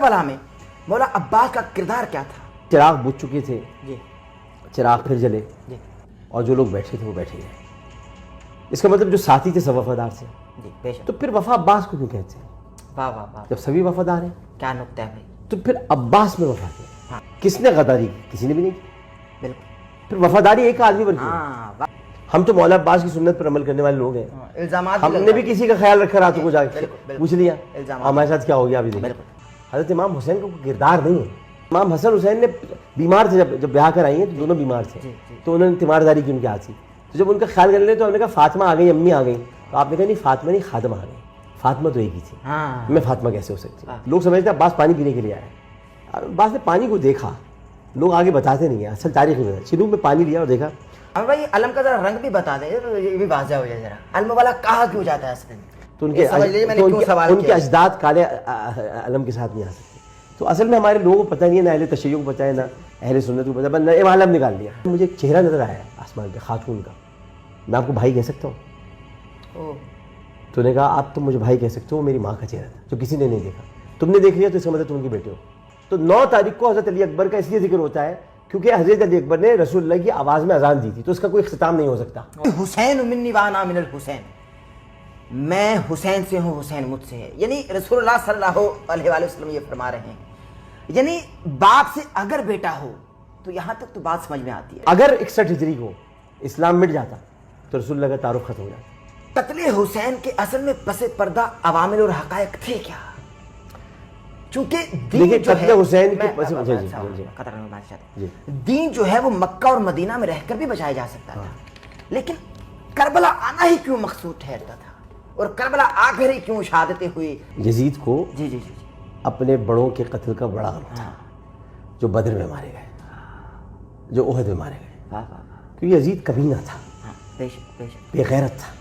کربلا میں مولا عباس کا کردار کیا تھا؟ چراغ بجھ چکے تھے جی چراغ پھر جلے جی اور جو لوگ بیٹھے تھے وہ بیٹھے گئے. اس کا مطلب جو ساتھی تھے سب وفادار تھے. جی بے شک. تو پھر وفا عباس کو کیوں کہتے ہیں واہ واہ واہ، جب سبھی وفادار ہیں؟ کیا نقطہ ہے بھائی. تو پھر عباس میں وفا کیا؟ ہاں کس نے غداری کی؟ کسی نے بھی نہیں کی. بالکل. پھر وفاداری ایک آدمی پر کیوں؟ ہاں واہ. ہم تو مولا عباس کی سنت پر عمل کرنے والے لوگ ہیں. الزامات ہم نے بھی کسی کا خیال رکھا راتوں کو جا کے بالکل، بالکل. پوچھ لیا الزامات. ہمارے ساتھ کیا ہو گیا ابھی دیکھیں. بالکل. حضرت امام حسین کا کوئی کردار نہیں ہے. امام حسن حسین نے بیمار تھے جب بیاہ کر آئی ہیں تو دونوں بیمار تھے. تو انہوں نے تیمارداری کی ان کے ہاتھ سے. تو جب ان کا خیال کرنے لگے تو ہم نے کہا فاطمہ آ گئی، امی آ گئی. تو آپ نے کہا نہیں فاطمہ نہیں خادمہ آ گئی. فاطمہ تو ایک ہی تھی. ہاں میں فاطمہ کیسے ہو سکتی؟ لوگ سمجھتے ہیں عباس پانی پینے کے لیے آیا. عباس نے پانی کو دیکھا، لوگ آگے بتاتے نہیں ہیں، اصل تاریخ نہیں بتا. چنوب میں پانی لیا اور دیکھا. ہم بھائی علم کا ذرا رنگ بھی بتا دیں، یہ بھی واضح ہو جائے ذرا. علم والا کہاں کیوں جاتا ہے اصل میں؟ تو ان کے اجداد کالے علم کے ساتھ نہیں آ سکتے. تو اصل میں ہمارے لوگوں کو پتہ نہیں ہے، نہ اہل تشیع کو پتہ ہے، نہ اہل سنت کو پتہ ہے، بس نہ علم نکال دیا. مجھے ایک چہرہ نظر آیا آسمان پہ خاتون کا. میں آپ کو بھائی کہہ سکتا ہوں؟ تو نے کہا آپ تم مجھے بھائی کہہ سکتے ہو. میری ماں کا چہرہ تھا جو کسی نے نہیں دیکھا. تم نے دیکھ لیا تو اس کا مطلب تم ان کے بیٹے ہو. تو 9 تاریخ کو حضرت علی اکبر کا اس لیے ذکر ہوتا ہے کیونکہ حضرت علی اکبر نے رسول اللہ کی آواز میں اذان دی تھی. تو اس کا کوئی اختتام نہیں ہو سکتا. حسین منی وانا من الحسین، میں حسین سے ہوں، حسین مجھ سے ہے. یعنی رسول اللہ صلی اللہ علیہ وآلہ وسلم یہ فرما رہے ہیں، یعنی باپ سے اگر بیٹا ہو تو یہاں تک تو بات سمجھ میں آتی ہے. اگر 61 ہجری کو اسلام مٹ جاتا تو رسول اللہ کا تعارف ختم ہو جاتا. قتل حسین کے اصل میں پس پردہ عوامل اور حقائق تھے کیا؟ چونکہ دین جو ہے قتل حسین کے دین جو ہے وہ مکہ اور مدینہ میں رہ کر بھی بچایا جا سکتا تھا، لیکن کربلا آنا ہی کیوں مقصود ٹھہرتا تھا؟ اور کربلا آ کر ہی کیوں شہادتیں ہوئی؟ یزید کو جی جی جی اپنے بڑوں کے قتل کا بڑا غم تھا، جو بدر میں مارے گئے، جو احد میں مارے گئے. کیونکہ یزید کبھی نہ تھا، بے غیرت تھا.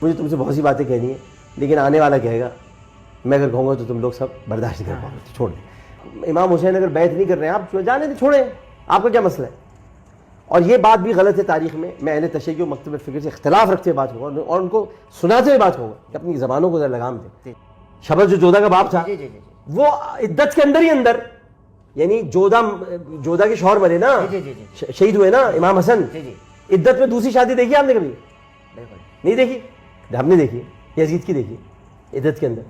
مجھے تم سے بہت سی باتیں کہنی ہیں لیکن آنے والا کہے گا میں اگر کہوں گا تو تم لوگ سب برداشت نہیں کر پاؤ گے. چھوڑ دیں. امام حسین اگر بیعت نہیں کر رہے ہیں آپ جانے دیں، چھوڑیں. آپ کا کیا مسئلہ ہے؟ اور یہ بات بھی غلط ہے تاریخ میں. میں اہل تشیع و مکتب فکر سے اختلاف رکھتے بات ہوں اور ان کو سناتے ہوئے بات ہوں کہ اپنی زبانوں کو ذرا لگام دیں. شبل جو جودہ کا باپ تھا وہ عدت کے اندر ہی اندر، یعنی جودہ کے شوہر مرے نا، شہید ہوئے نا امام حسن. عدت میں دوسری شادی دیکھی آپ نے کبھی؟ نہیں دیکھی. ہم نے دیکھی یزید کی دیکھی عدت کے اندر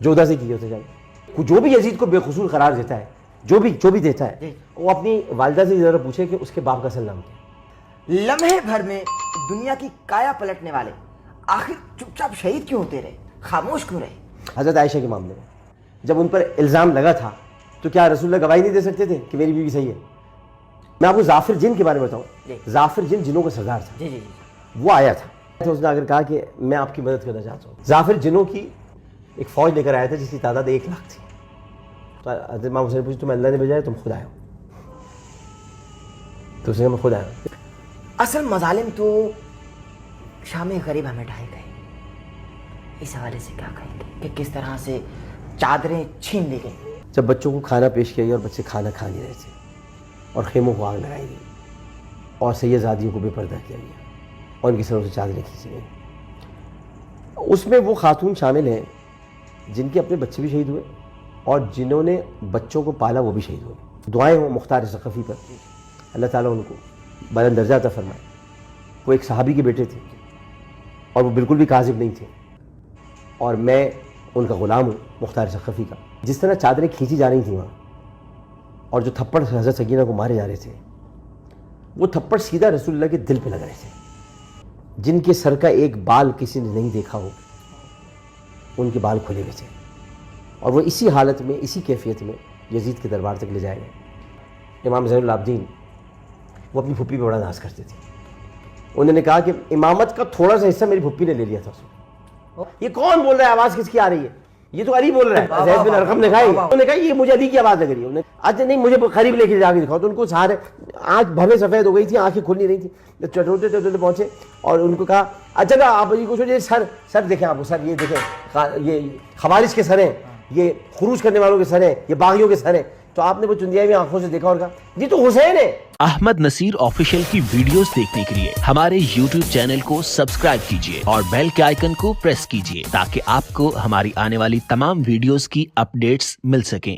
جودہ سے کی ہوتے جائے. جو بھی یزید کو بے قصور قرار دیتا ہے، جو بھی دیتا ہے، وہ اپنی والدہ سے ذرا پوچھے کہ اس کے باپ کا اصل نام کیا. لمحے بھر میں دنیا کی کایا پلٹنے والے آخر چپ چاپ شہید کیوں ہوتے رہے، خاموش کیوں رہے؟ حضرت عائشہ کے معاملے میں جب ان پر الزام لگا تھا تو کیا رسول اللہ گواہی نہیں دے سکتے تھے کہ میری بیوی صحیح ہے؟ میں آپ کو ظافر جن کے بارے میں بتاؤں. ظافر جن جنوں کا سردار تھا. وہ آیا تھا تو اس نے اگر کہا کہ میں آپ کی مدد کرنا چاہتا ہوں. ظافر جنوں کی ایک فوج لے کر آیا تھا جس کی تعداد 1 لاکھ تھی. تو حضرت امام حسین نے پوچھا تمہیں اللہ نے بھیجا ہے تم خود آئے ہو؟ تو اس نے میں خود آیا ہوں. اصل مظالم تو شام غریب ہمیں ڈھائے گئے. اس حوالے سے کیا کہیں گے کہ کس طرح سے چادریں چھین لی گئی؟ جب بچوں کو کھانا پیش کیا گیا اور بچے کھانا کھا نہیں رہے تھے اور خیموں کو آگ لگائی گئی اور سید زادیوں کو بے پردہ کیا گیا اور ان کی سروں سے چادریں کھینچی گئیں. اس میں وہ خاتون شامل ہیں جن کے اپنے بچے بھی شہید ہوئے اور جنہوں نے بچوں کو پالا وہ بھی شہید ہوئے. دعائیں ہوں مختار ثقفی پر، اللہ تعالیٰ ان کو بلند درجہ عطا فرمائے. وہ ایک صحابی کے بیٹے تھے اور وہ بالکل بھی کاذب نہیں تھے اور میں ان کا غلام ہوں مختار ثقفی کا. جس طرح چادریں کھینچی جا رہی تھیں وہاں اور جو تھپڑ حضرت سکینہ کو مارے جا رہے تھے وہ تھپڑ سیدھا رسول اللہ کے دل پہ لگ رہے تھے. جن کے سر کا ایک بال کسی نے نہیں دیکھا ہو ان کے بال کھلے ہوئے تھے اور وہ اسی حالت میں اسی کیفیت میں یزید کے دربار تک لے جائے گئے. امام زین العابدین وہ اپنی پھپھی پہ بڑا ناز کرتے تھے. انہوں نے کہا کہ امامت کا تھوڑا سا حصہ میری پھپھی نے لے لیا تھا اس میں. یہ کون بول رہا ہے؟ آواز کس کی آ رہی ہے؟ یہ تو علی بول رہا ہے. زید بن ارقم نے کہا انہوں نے کہا یہ مجھے علی کی آواز لگ رہی ہے. اچھا نہیں مجھے قریب لے کے جا کے دکھاؤ. تو ان کو سارے آنکھ بھویں سفید ہو گئی تھی، آنکھیں کھل نہیں رہی تھی. چٹوتے چٹوتے پہنچے اور ان کو کہا اچھا آپ یہ کچھ سر دیکھیں، آپ کو سر یہ دیکھیں، یہ خوارج کے سر ہیں، یہ خروج کرنے والوں کے سر ہیں، یہ باغیوں کے سر ہیں. تو آپ نے وہ چندیائی میں آنکھوں سے دیکھا اور کہا جی تو حسین ہے. احمد نصیر آفیشیل کی ویڈیوز دیکھنے کے لیے ہمارے YouTube چینل کو سبسکرائب کیجیے اور بیل کے آئیکن کو پریس کیجیے تاکہ آپ کو ہماری آنے والی تمام ویڈیوز کی اپڈیٹس مل سکیں.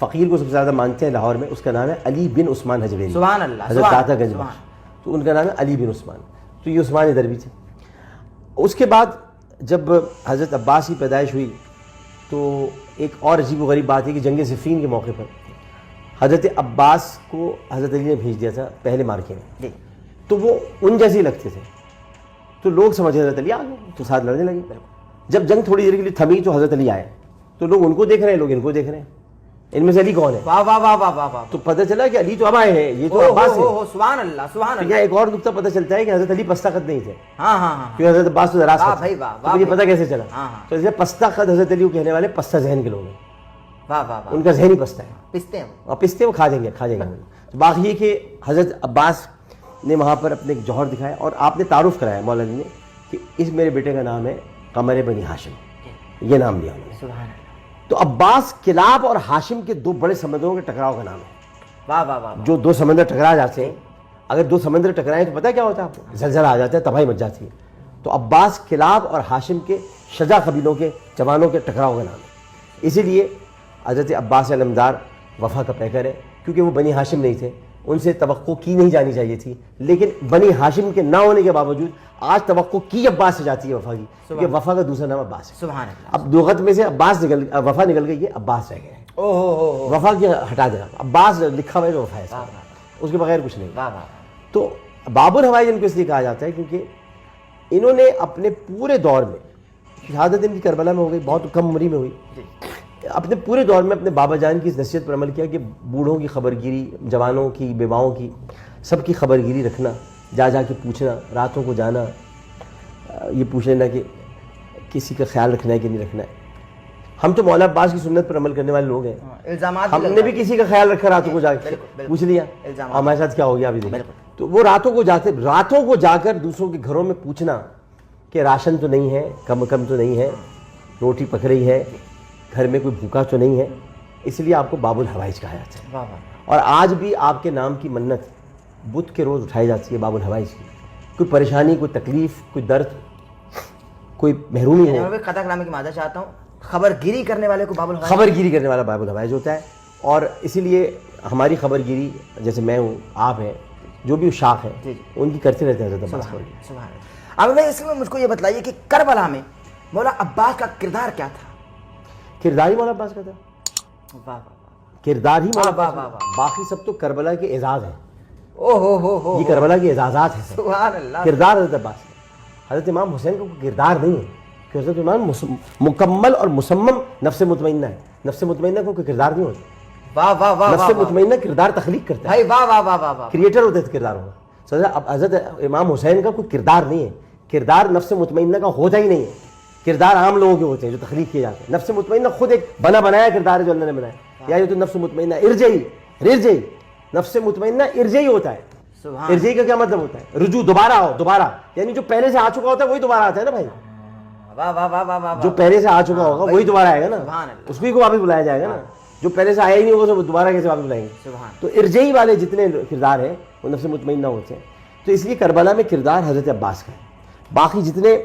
فقیر کو سب سے زیادہ مانتے ہیں لاہور میں، اس کا نام ہے علی بن عثمان حجویری، سبحان اللہ، حضرت سبحان داتا گنج سبحان۔ بخش، تو ان کا نام ہے علی بن عثمان، تو یہ عثمان ادھر بھی تھے۔ اس کے بعد جب حضرت عباس کی پیدائش ہوئی تو ایک اور عجیب و غریب بات ہے کہ جنگ صفین کے موقع پر حضرت عباس کو حضرت علی نے بھیج دیا تھا پہلے مارکے میں، جی تو وہ ان جیسے ہی لگتے تھے، تو لوگ سمجھ حضرت علی آ گئے تو ساتھ لڑنے لگے۔ جب جنگ تھوڑی دیر کے لیے تھمی تو حضرت علی آئے، تو لوگ ان کو دیکھ رہے ہیں، لوگ ان کو دیکھ رہے ہیں، ان میں سے علی کون ہے؟ واہ واہ واہ واہ واہ واہ، تو پتہ چلا کہ علی تو اب آئے ہیں، یہ تو او عباس ہو ہے۔ ہو، سبحان اللہ سبحان تو اللہ، یہاں ایک اور نقطہ پتہ چلتا ہے کہ حضرت علی پستہ قد نہیں تھے، ہاں ہاں ہاں، کیونکہ حضرت عباس تو دراز واہ قد بھائی تھے۔ واہ، تو واہ مجھے بھائی، پتہ کیسے چلا؟ ہاں ہاں، تو اس لیے پستہ قد حضرت علی کو کہنے والے پستہ ذہن کے لوگ ہیں، واہ واہ واہ، ان کا ذہن ہی پستہ ہے، پستے ہیں، اور پستے وہ کھا جائیں گے تو باقی یہ کہ حضرت عباس نے وہاں پر اپنے ایک جوہر دکھایا، اور آپ نے تعارف کرایا مولا علی نے کہ اس میرے بیٹے کا نام ہے قمر بنی ہاشم، یہ نام دیا انہوں نے۔ سبحان اللہ، تو عباس کلاب اور ہاشم کے دو بڑے سمندروں کے ٹکراؤ کا نام ہے۔ واہ واہ واہ، جو دو سمندر ٹکرا جاتے ہیں، اگر دو سمندر ٹکرائیں تو پتہ کیا ہوتا ہے آپ کو؟ زلزلہ آ جاتا ہے، تباہی مچ جاتی ہے۔ تو عباس کلاب اور ہاشم کے شجاع قبیلوں کے جوانوں کے ٹکراؤ کا نام ہے، اسی لیے حضرت عباس علمدار وفا کا پیکر ہے، کیونکہ وہ بنی ہاشم نہیں تھے، ان سے توقع کی نہیں جانی چاہیے تھی، لیکن بنی ہاشم کے نہ ہونے کے باوجود آج توقع کی عباس سے جاتی ہے وفا کی، کیونکہ وفا کا دوسرا نام عباس ہے۔ سبحان اللہ، اب لغت میں سے عباس وفا نکل گئی ہے، عباس رہ گئے ہیں، او ہو، وفا کی ہٹا دینا، عباس لکھا ہوا ہے تو وفا ہے اس کا، اس کے بغیر کچھ نہیں۔ واہ واہ، تو باب الحوائج ان کو اس لیے کہا جاتا ہے کیونکہ انہوں نے اپنے پورے دور میں، شہادت ان کی کربلا میں ہو گئی، بہت کم عمری میں ہوئی، اپنے پورے دور میں اپنے بابا جان کی اس نصیحت پر عمل کیا کہ بوڑھوں کی خبرگیری، جوانوں کی، بیواؤں کی، سب کی خبرگیری رکھنا، جا جا کے پوچھنا، راتوں کو جانا، یہ پوچھ لینا کہ کسی کا خیال رکھنا ہے کہ نہیں رکھنا ہے۔ ہم تو مولا عباس کی سنت پر عمل کرنے والے لوگ ہیں، الزامات ہم نے بھی کسی کا خیال رکھا، راتوں کو جا کے بالکل، پوچھ لیا الزامات، ہمارے ساتھ کیا ہو گیا ابھی دیکھیں۔ بالکل۔ تو وہ راتوں کو جا کر دوسروں کے گھروں میں پوچھنا کہ راشن تو نہیں ہے، کم تو نہیں ہے، روٹی پک رہی ہے، گھر میں کوئی بھوکا تو نہیں ہے، اس لیے آپ کو باب الحوائج کہا جاتا ہے۔ واہ واہ، اور آج بھی آپ کے نام کی منت بدھ کے روز اٹھائی جاتی ہے، باب الحوائج کی، کوئی پریشانی، کوئی تکلیف، کوئی درد، کوئی محرومی ہو، میں قطع کلامی کی معذرت چاہتا ہوں، خبر گیری کرنے والے کو باب الحوائج، خبر گیری کرنے والا باب الحوائج ہوتا ہے۔ اور اسی لیے ہماری خبر گیری، جیسے میں ہوں، آپ ہیں، جو بھی شاخ ہیں، جی جی، ان کی کرتے رہتے ہیں حضرت عباس خبر گیری۔ سبحان اللہ۔ اب میں اس میں مجھ کو یہ بتلائیے کہ کربلا میں مولا عباس کا کردار کیا تھا؟ کردار ہی مولا عباس کا تھا، واہ واہ واہ، کردار ہی مولا واہ عباس واہ کا تھا، باقی سب تو کربلا کے اعزاز ہیں، او ہو، یہ کربلا کے اعزازات ہیں سب۔ سبحان اللہ، کردار حضرت عباس کا، حضرت امام حسین کا کوئی کردار نہیں ہے، کہ حضرت امام مکمل اور مسمم نفس مطمئنہ ہے، نفس مطمئنہ کو کوئی کردار نہیں ہوتا، واہ واہ واہ، نفس مطمئنہ کردار تخلیق کرتا ہے، بھائی واہ واہ واہ واہ واہ، کریٹر ہوتا ہے کردار ہوگا۔ اب حضرت امام حسین کا کوئی کردار نہیں ہے، کردار نفس مطمئنہ کا ہوتا ہی نہیں ہے، کردار عام لوگوں کے ہوتے ہیں جو تخلیق کیے جاتے ہیں۔ نفس مطمئنہ خود ایک بنایا کردار ہے جو اللہ نے بنایا، یا یہ تو نفس مطمئنہ ارجعی، نفس مطمئنہ ارجعی ہوتا ہے۔ سبحان، ارجعی کا کیا مطلب ہوتا ہے؟ رجوع، دوبارہ، یعنی جو پہلے سے آ چکا ہوتا ہے وہی دوبارہ آتا ہے نا بھائی، واہ واہ واہ واہ واہ، جو پہلے سے آ چکا ہوگا وہی دوبارہ آئے گا نا، سبحان اللہ، اس کو واپس بلایا جائے گا نا، جو پہلے سے آیا ہی نہیں ہوگا تو دوبارہ کیسے واپس بلائیں گے؟ سبحان، تو ارجعی والے جتنے کردار ہیں وہ نفس مطمئنہ ہوتے ہیں۔ تو اس لیے کربلا میں کردار حضرت عباس کا ہے، باقی جتنے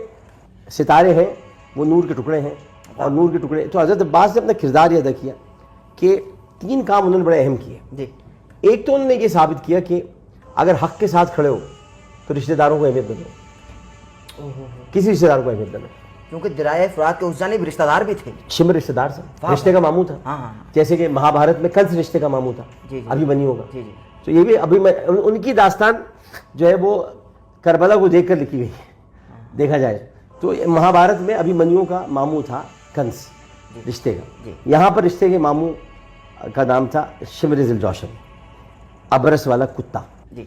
ستارے ہیں وہ نور کے ٹکڑے ہیں، اور نور کے ٹکڑے تو حضرت عباس نے اپنا کردار یہ ادا کیا کہ 3 کام انہوں نے بڑے اہم کیے۔ جی، ایک تو انہوں نے یہ ثابت کیا کہ اگر حق کے ساتھ کھڑے ہو تو رشتہ داروں کو اہمیت نہ دو، کسی رشتہ دار کو اہمیت نہ دو، کیونکہ درائے فرات کے اس جانب رشتہ دار بھی تھے، شمر رشتہ دار تھا، رشتے کا ماموں تھا، ہاں ہاں، جیسے کہ مہابھارت میں کنس رشتے کا ماموں تھا، جی جی، ابھی بنی ہوگا، جی جی، تو یہ بھی ابھی ان کی داستان جو ہے وہ کربلا کو دیکھ کر لکھی گئی ہے، دیکھا جائے تو مہابھارت میں ابھی منیوں کا ماموں تھا کنس رشتے کا، جی، یہاں پر رشتے کے ماموں کا نام تھا شمر ذی الجوشن، ابرس والا کتا۔ جی،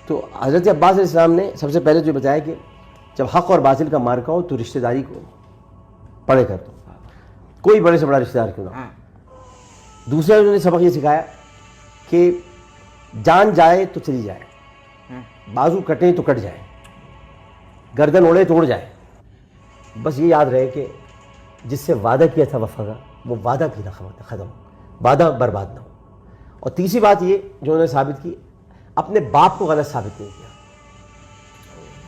تو حضرت عباس علیہ السلام نے سب سے پہلے جو بتایا کہ جب حق اور باطل کا مارکا ہو تو رشتہ داری کو پڑھے کر دو، کوئی بڑے سے بڑا رشتہ دار کیوں نہ ہو۔ ہاں، دوسرا انہوں نے سبق یہ سکھایا کہ جان جائے تو چلی جائے، بازو کٹیں تو کٹ جائے، گردن اڑے تو اڑ جائے، بس یہ یاد رہے کہ جس سے وعدہ کیا تھا وفا کا وہ وعدہ بھی نہ ختم ہو، وعدہ برباد نہ ہو۔ اور تیسری بات یہ جو انہوں نے ثابت کی، اپنے باپ کو غلط ثابت نہیں کیا۔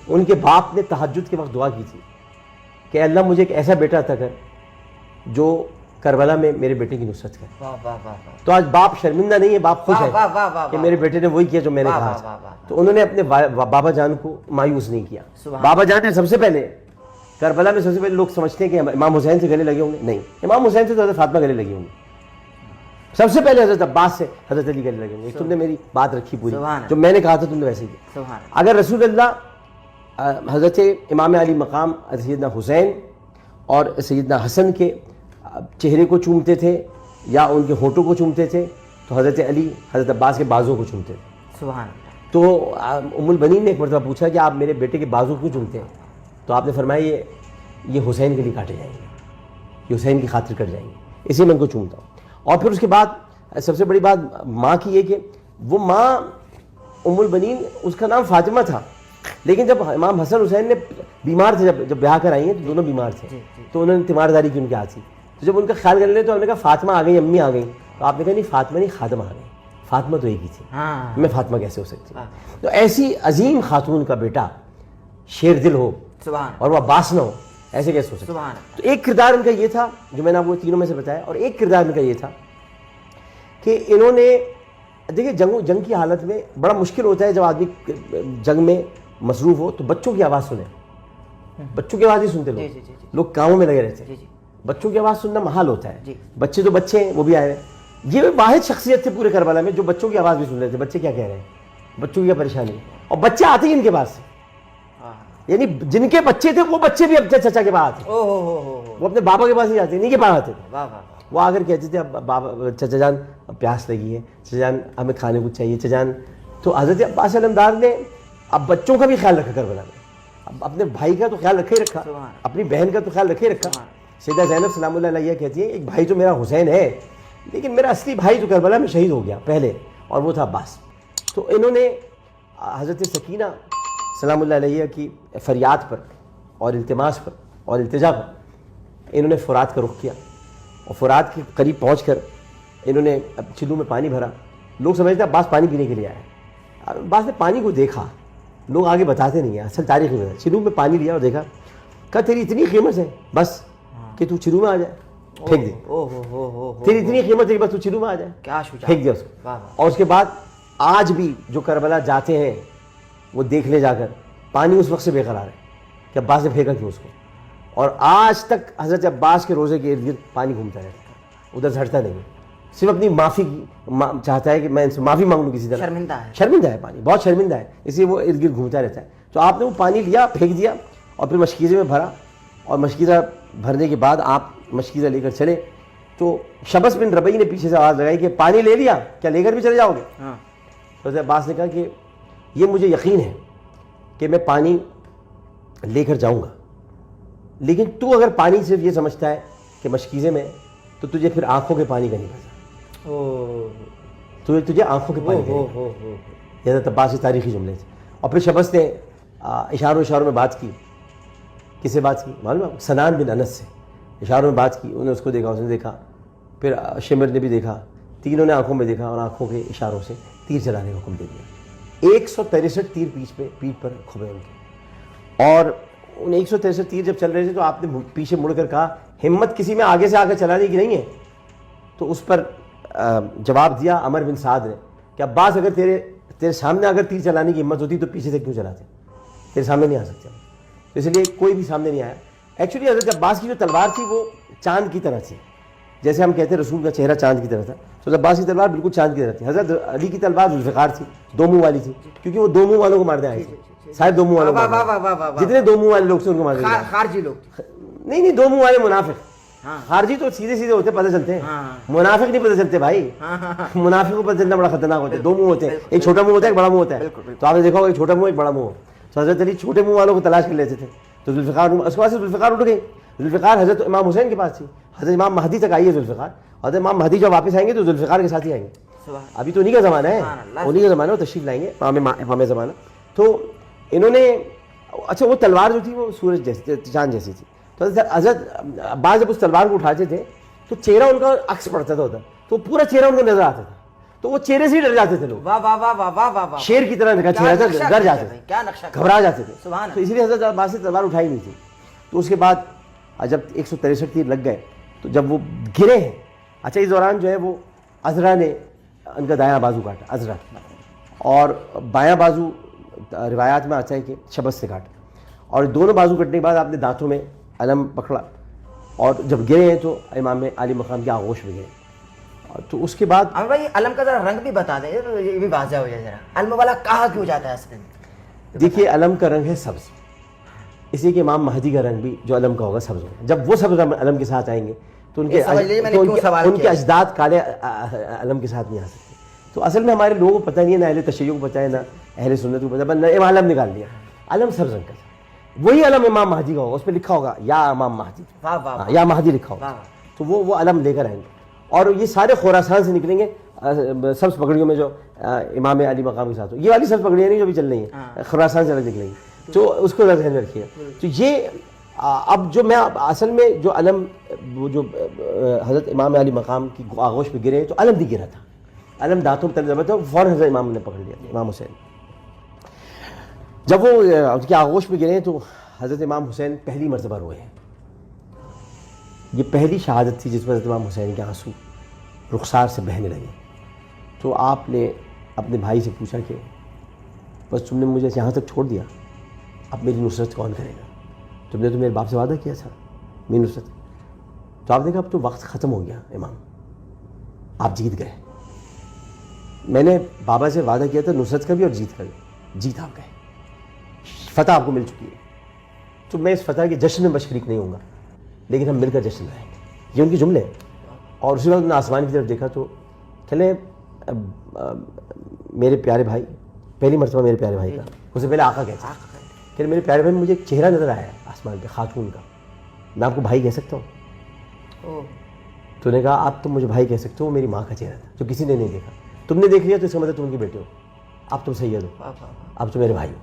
ان کے باپ نے تہجد کے وقت دعا کی تھی کہ اللہ مجھے ایک ایسا بیٹا عطا کر جو کربلا میں میرے بیٹے کی نصرت کریں. واہ واہ واہ واہ. تو آج باپ شرمندہ نہیں ہے, باپ خوش واہ ہے واہ واہ واہ کہ میرے بیٹے نے وہی کیا جو میں نے واہ کہا واہ تھا. واہ واہ. تو انہوں نے اپنے بابا جان کو مایوس نہیں کیا. سبحان بابا جان نے سب سے پہلے کربلا میں سب سے پہلے لوگ سمجھتے ہیں کہ امام حسین سے گلے لگے ہوں گے, نہیں, امام حسین سے تو حضرت فاطمہ گلے لگی ہوں گی. سب سے پہلے حضرت عباس سے حضرت علی گلے لگے ہوں گے. تم نے میری بات رکھی پوری, جو میں نے کہا تھا تم نے ویسے ہی کیا. سبحان. اگر رسول اللہ حضرت امام علی مقام سیدنا حسین اور سیدنا حسن کے چہرے کو چومتے تھے یا ان کے ہونٹوں کو چومتے تھے, تو حضرت علی حضرت عباس کے بازوں کو چومتے تھے. سبحان. تو ام البنین نے ایک مرتبہ پوچھا کہ آپ میرے بیٹے کے بازو کیوں چومتے ہیں؟ تو آپ نے فرمایا یہ حسین کے لیے کاٹے جائیں گے, یہ حسین کی خاطر کٹ جائیں گے, اسی میں ان کو چومتا ہوں. اور پھر اس کے بعد سب سے بڑی بات ماں کی یہ کہ وہ ماں ام البنین, اس کا نام فاطمہ تھا, لیکن جب امام حسن حسین نے بیمار تھے, جب بیاہ کر آئی ہیں تو دونوں بیمار تھے, تو انہوں نے تیمارداری کی ان کے ہاتھ سے. تو جب ان کا خیال کرنے لگے تو انہوں نے کہا فاطمہ آ گئی, امی آ گئی. تو آپ نے کہا نہیں فاطمہ نہیں, خادمہ آ گئی. فاطمہ تو ایک ہی تھی, میں فاطمہ کیسے ہو سکتی. تو ایسی عظیم خاتون کا بیٹا شیر دل ہو اور وہ عباس نہ ہو, ایسے کیسے ہو سکتا. تو ایک کردار ان کا یہ تھا جو میں نے آپ کو تینوں میں سے بتایا, اور ایک کردار ان کا یہ تھا کہ انہوں نے دیکھیں جنگ کی حالت میں بڑا مشکل ہوتا ہے جب آدمی جنگ میں مصروف ہو تو بچوں کی آواز سنے. بچوں کی آواز ہی سنتے لوگ کاموں میں لگے رہتے ہیں. بچوں کی آواز سننا محال ہوتا ہے. بچے تو بچے ہیں, وہ بھی آئے ہیں. یہ واحد شخصیت تھے پورے کربلا میں جو بچوں کی آواز بھی سن رہے تھے. بچے کیا کہہ رہے ہیں, بچوں کی کیا پریشانی, اور بچے آتے ہی ان کے پاس, یعنی جن کے بچے تھے وہ بچے بھی اپنے چچا کے پاس آتے, وہ اپنے بابا کے پاس ہی آتے, نہیں کے پاس آتے تھے. وہ آ کر کہتے تھے اب بابا چچا جان پیاس لگی ہے, چچا جان ہمیں کھانے کو چاہیے چچا جان. تو حضرت عباس علمدار نے اب بچوں کا بھی خیال رکھا کربلا میں, اب اپنے بھائی کا تو خیال رکھے ہی رکھا, اپنی بہن کا تو خیال رکھے رکھا. سیدہ زینب سلام اللہ علیہ کہتی ہے ایک بھائی تو میرا حسین ہے, لیکن میرا اصلی بھائی تو کربلا میں شہید ہو گیا پہلے, اور وہ تھا عباس. تو انہوں نے حضرت سکینہ سلام اللہ علیہ کی فریاد پر اور التماس پر اور التجا پر انہوں نے فرات کا رخ کیا, اور فرات کے قریب پہنچ کر انہوں نے چلو میں پانی بھرا. لوگ سمجھتے ہیں عباس پانی پینے کے لیے آئے, عباس نے پانی کو دیکھا, لوگ آگے بتاتے نہیں ہیں, اصل تاریخ میں چلو میں پانی لیا اور دیکھا, کہا تیری اتنی قیمت ہے بس کہ تو چلو میں آ جائے, پھینک دے. تیری اتنی قیمت ہے کہ بس تو چلو میں آ جائے, پھینک دیا اس کو. اور اس کے بعد آج بھی جو کربلا جاتے ہیں وہ دیکھ لے جا کر, پانی اس وقت سے بے قرار ہے کہ عباس نے پھینکا کیوں اس کو. اور آج تک حضرت عباس کے روزے کے ارد گرد پانی گھومتا رہتا ہے, ادھر سے ہٹتا نہیں ہے, صرف اپنی معافی چاہتا ہے کہ میں ان سے معافی مانگ لوں کسی طرح. شرمندہ ہے پانی, بہت شرمندہ ہے, اس لیے وہ ارد گرد گھومتا رہتا ہے. تو آپ نے وہ پانی لیا, پھینک دیا, اور پھر مشکیزے میں بھرا, اور مشکیزہ بھرنے کے بعد آپ مشکیزہ لے کر چلے. تو شبس بن ربیع نے پیچھے سے آواز لگائی کہ پانی لے لیا, کیا لے کر بھی چلے جاؤ گے؟ تو حضرت عباس نے کہا کہ یہ مجھے یقین ہے کہ میں پانی لے کر جاؤں گا, لیکن تو اگر پانی صرف یہ سمجھتا ہے کہ مشکیزے میں, تو تجھے پھر آنکھوں کے پانی کا نہیں پتا, تجھے آنکھوں کے پانی کا. یہ حضرت عباس کے تاریخی جملے تھے. اور پھر شبس نے اشاروں میں بات کی. کس سے بات کی معلوم ہے؟ سنان بن انس سے اشاروں میں بات کی. انہوں نے اس کو دیکھا, اس نے دیکھا, پھر شمر نے بھی دیکھا, تینوں نے آنکھوں میں دیکھا, اور آنکھوں کے اشاروں سے تیر چلانے کا حکم دے دیا. 163 تیر پیٹھ پر کھبے ان کے, اور ان 163 تیر جب چل رہے تھے تو آپ نے پیچھے مڑ کر کہا ہمت کسی میں آگے سے آگے چلانے کی نہیں ہے. تو اس پر جواب دیا عمر بن سعد نے کہ عباس اگر تیرے سامنے اگر تیر چلانے کی ہمت ہوتی تو پیچھے سے کیوں چلاتے, تیرے سامنے نہیں آ سکتے. اس لیے کوئی بھی سامنے نہیں آیا. ایکچولی حضرت عباس کی جو تلوار تھی وہ چاند کی طرح تھی, جیسے ہم کہتے ہیں رسول کا چہرہ چاند کی طرح تھا, تو عباس کی تلوار بالکل چاند کی طرح تھی. حضرت علی کی تلوار ذوالفقار تھی, دو منہ والی تھی, کیونکہ وہ دو منہ والوں کو مارنے آئے تھے. صاحب دو منہ والوں کو, جتنے دو منہ والے لوگ تھے ان کو مارنے, خارجی لوگ نہیں, دو منہ والے منافق. خارجی تو سیدھے سیدھے ہوتے, پتہ چلتے ہیں. منافق نہیں پتہ چلتے بھائی, منافق کو پتہ چلنا بڑا خطرناک ہوتا ہے. دو منہ ہوتے ہیں, ایک چھوٹا منہ ہوتا ہے, ایک بڑا منہ ہوتا ہے. تو آپ نے دیکھا ہوگا ایک چھوٹا منہ ایک بڑا منہ. تو حضرت علی چھوٹے منہ والوں کو تلاش کر لیتے تھے. تو ذوالفقار, اس کے بعد سے ذوالفقار اٹھ گئی. ذوالفقار حضرت امام حسین کے پاس تھی, حضرت امام مہدی تک آئی ہے ذوالفقار. حضرت امام مہدی جب واپس آئیں گے تو ذوالفقار کے ساتھ ہی آئیں گے. ابھی تو انہی کا زمانہ ہے, انہی کا زمانہ, وہ تشریف لائیں گے امام زمانہ. تو انہوں نے, اچھا وہ تلوار جو تھی وہ سورج جیسی, چاند جیسی تھی. تو حضرت عباس جب اس تلوار کو اٹھاتے تھے تو چہرہ ان کا عکس پڑتا تھا ادھر, تو پورا چہرہ ان کو نظر آتا تھا. تو وہ چہرے سے ہی ڈر جاتے تھے لوگ, شیر کی طرح کا چہرہ تھا, ڈر جاتے تھے, گھبرا جاتے تھے. تو اسی لیے حضرت عباس سے تلوار اٹھائی نہیں تھی. تو اس کے بعد جب 163 تیر لگ گئے تو جب وہ گرے ہیں، اچھا اس دوران جو ہے وہ عذرا نے ان کا دایاں بازو کاٹا، عذرا، اور بایاں بازو روایات میں آتا ہے کہ شبت سے کاٹا، اور دونوں بازو کٹنے کے بعد آپ نے دانتوں میں علم پکڑا، اور جب گرے ہیں تو امام علی مقام کی آغوش میں گرے. تو اس کے بعد عامر بھائی علم کا ذرا رنگ بھی بتا دیں، یہ بھی واضح ہو جائے ذرا، علم والا کہا کیوں جاتا ہے اصل میں؟ دیکھیے علم کا رنگ ہے سبز، اسی کے امام مہدی کا رنگ بھی جو علم کا ہوگا سبز ہوگا. جب وہ سبز علم کے ساتھ آئیں گے تو ان کے اجداد کالے علم کے ساتھ نہیں آ سکتے. تو اصل میں ہمارے لوگوں کو پتہ نہیں ہے، نہ اہل تشیع کو پتہ ہے، نہ اہل سنت کو پتہ ہے، نہ علم نکال دیا. علم سبز رنگ کا تھا، وہی علم امام مہدی کا ہوگا، اس پہ لکھا ہوگا یا امام مہدی، یا مہدی لکھا ہوگا. تو وہ علم لے کر آئیں گے، اور یہ سارے خراسان سے نکلیں گے سبز پگڑیوں میں جو امام علی مقام کے ساتھ ہو. یہ والی سبز پگڑیاں نہیں جو بھی چل رہی ہیں، خراسان سے الگ نکلیں گی. تو اس کو ذہن میں رکھیے. تو یہ اب جو میں اصل میں جو علم وہ جو حضرت امام علی مقام کی آغوش پہ گرے تو علم نہیں گرا تھا، علم دانتوں میں تلے تھا، فوراً حضرت امام نے پکڑ لیا، امام حسین. جب وہ اس کی آغوش پہ گرے تو حضرت امام حسین پہلی مرتبہ روئے ہیں. یہ پہلی شہادت تھی جس میں حضرت امام حسین کے آنسو رخسار سے بہنے لگے. تو آپ نے اپنے بھائی سے پوچھا کہ بس تم نے مجھے یہاں تک چھوڑ دیا، اب میری نصرت کون کرے گا؟ تم نے تو میرے باپ سے وعدہ کیا تھا میری نصرت. تو آپ نے کہا اب تو وقت ختم ہو گیا امام، آپ جیت گئے. میں نے بابا سے وعدہ کیا تھا نصرت کا بھی اور جیت کا بھی، جیت آپ گئے، فتح آپ کو مل چکی ہے. تو میں اس فتح کے جشن میں شریک نہیں ہوں گا، لیکن ہم مل کر جشن منائیں گے. یہ ان کے جملے ہیں. اور اسی وقت نے آسمان کی طرف دیکھا تو چلے میرے پیارے بھائی، پہلی مرتبہ میرے پیارے بھائی کا، اس سے پہلے آقا کہتے ہیں کہ میرے پیارے بھائی مجھے ایک چہرہ نظر آیا ہے آسمان پہ خاتون کا، میں آپ کو بھائی کہہ سکتا ہوں؟ تو نے کہا آپ تم مجھے بھائی کہہ سکتے ہو، وہ میری ماں کا چہرہ تھا جو کسی نے نہیں دیکھا. تم نے دیکھ لیا تو اس کا مطلب تم ان کے بیٹے ہو، اب تم سید ہو، اب تم میرے بھائی ہو.